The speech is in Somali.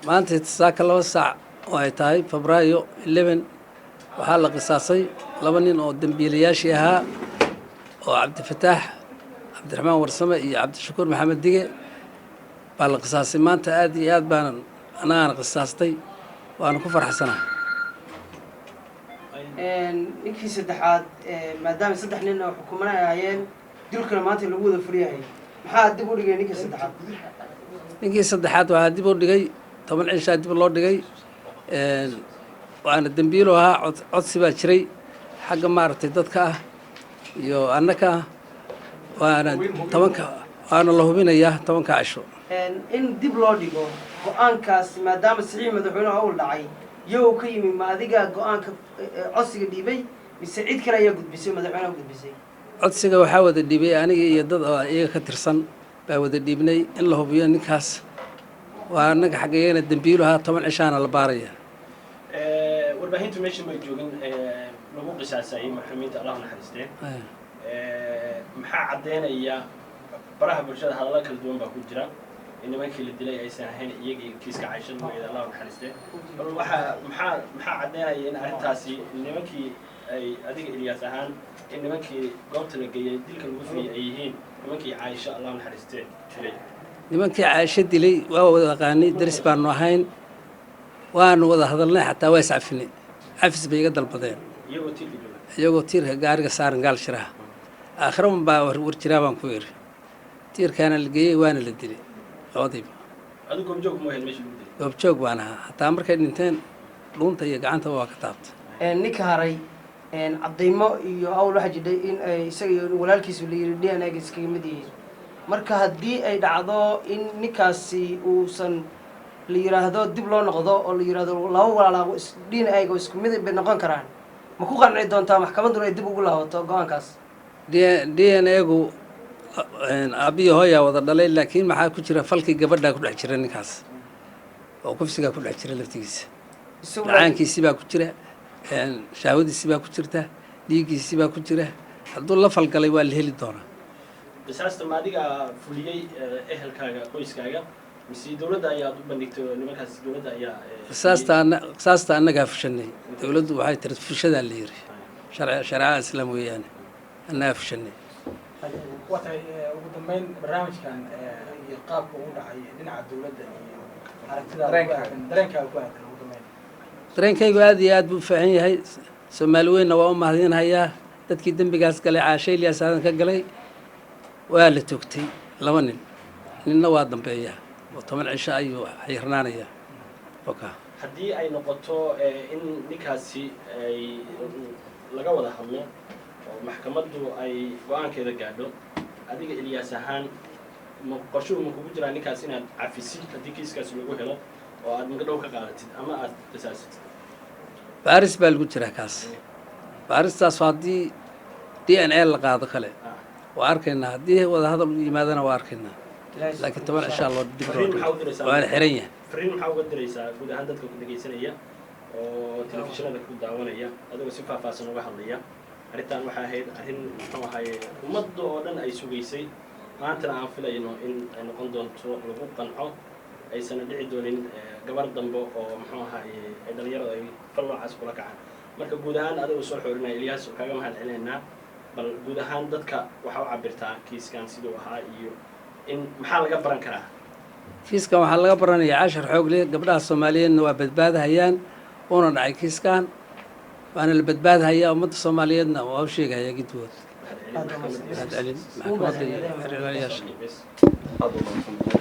maanta saaka 2 saac oo ay tahay Febraayo 11 waxaa la qisaasay 2 nin oo dambiilayaashii ahaa oo Cabdifataax Cabdiraxmaan Warsame iyo Cabdishakuur Maxamed Dige baa la qisaasay maanta aad iyo aad baan anagana qisaastay waana ku faraxsanahay ninkii saddexaad maadaama 3 nin oo xukumanay ahaayeen dilkana maanta lagu wada furiyahay maxaa dib u dhigay ninkii saddexaad waxaa dib u dhigay 10 cisho dib loo dhigay waana dambiilo ahaa codsi baa jiray xagga maaragtay dadka ah iyo annaka waana 10 waana la hubinayaa 10 cisho in dib loo dhigo go'aankaas maadaama saxiix madaxweynaha uu dhacay iyagoo ka yimi ma adiga go'aanka codsiga dhiibay mise cid kale ayaa gudbisay madaxweynaha gudbisay codsiga waxaa wada dhiibay aniga iyo dad iyaga ka tirsan baa wada dhiibnay in la hubiyo ninkaas waa annaga xaggeena dambiilo ahaa 10 cishaana la baaraya warbaahintu meesha may joogin lagu qisaasay maxkamaynta Allah naxariistay maxaa cadeynaya baraha bulshada hadallo kala duwan baa ku jira in nimankii la dilay aysan ahayn iyaga kiiska Caysha magaceeda Allah naxariistay bal maxaa cadeynaya in arrintaasi nimankii ay adiga Ilyas ahaan in nimankii goobta la geeyay dilka lagu fiiyay ay yihiin nimankii Caysha Allah naxariistay dilay nimankii Caysha dilay waa wada qaanay daris baanu ahayn waanu wada hadalnay xataa waa iscafinay cafis bay iga dalbadeen iyagoo tiirka gaariga saaran gaal shiraha aakhirama baa war jiraa baan ku yiri tiirkaana la geeyay waana la dilay labadiiba adigu goobjoog ma ahayd meesha lagu dilay goobjoog baan ahaa hataa markay dhinteen dhuunta iyo gacanta waa ka taabtay ninka haray cadaymo iyo awl waxa jiray in ay isaga iyo walaalkiisu la yiri DNA iskaga mid yihiin marka haddii ay dhacdo in ninkaasi uusan la yiraahdo dib loo noqdo oo la yiraahdo laba walaalo DNA ga isku mid bay noqon karaan ma ku qanci doontaa maxkamaddu ay dib ugu laabato go'aankaas DNA gu abiyo hooya wada dhalay laakiin maxaa ku jira falkii gabadha ku dhex jira ninkaas oo kufsiga ku dhex jira laftigiisa caankiisi baa ku jira shaawadiisi baa ku jirta dhiigiisi baa ku jira hadduu la falgalay waa la heli doonaa qisaasta maadiga fuliyay ehelkaaga qoyskaaga mise dawladda ayaa u bandhigtay nimankaas dawladda ayaa qisaasta annaga fushanay dawladdu waxay tiri fushada la yiri sharciga islaam weeyaan annaga fushanay waxay ugu dambeyn barnaamijkan iyo qaabka uu dhacay dhinaca dawladda iyo aragtida dareenkaaga ku aadan ugu dambeyn dareenkaygu aad iyo aad buu faahan yahay Soomaali weynna waa u mahadinayaa dadkii dambigaas galay Caasha Ilyas aadan ka galay waa la toogtay 2 nin ninna waa dambeeya oo 10 cisho ayuu xirnaanaya haddii ay noqoto in ninkaasi ay laga wada hadlo oo maxkamaddu ay go'aankeeda gaadho adiga Ilyas ahaan ma qorshuhu ma kugu jiraa ninkaas inaad cafisid haddii kiiskaas lagu helo oo aad magdhow ka qaadatid ama aad qisaasatid baaris baa lagu jiraa kaas baaristaas haddii DNA la qaado kale waa arkaynaa haddii wada hadal u yimaadana waa arkaynaa laakiin 10 cisho loo dib waa xiran yahay fariin maxaa uga diraysaa guud ahaan dadka ku dhageysanaya oo telefishinada ku daawanaya adigoo si faahfaahsan uga hadlaya arrintan waxay ahayd arrin muxuu ahaayey ummadda oo dhan ay sugaysay maantana aan filayno in ay noqon doonto lagu qanco aysan dhici doonin gabar dambe oo muxuu ahaayey ay dhalinyarada ay fal noocaas kula kacaan marka guud ahaan adigoo soo xoorinaya Ilyas kaaga mahad celinaynaa bal guud ahaan dadka waxa u cabirtaa kiiskan sidoo ahaa iyo in maxaa laga baran karaa kiiskan waxaa laga baranayaa 10 xoog leh gabdhaha Soomaaliyeedna waa badbaadahayaan una dhacay kiiskan waana la badbaadhayaa ummadda Soomaaliyeedna waa u sheegaya gidwood maxkamadda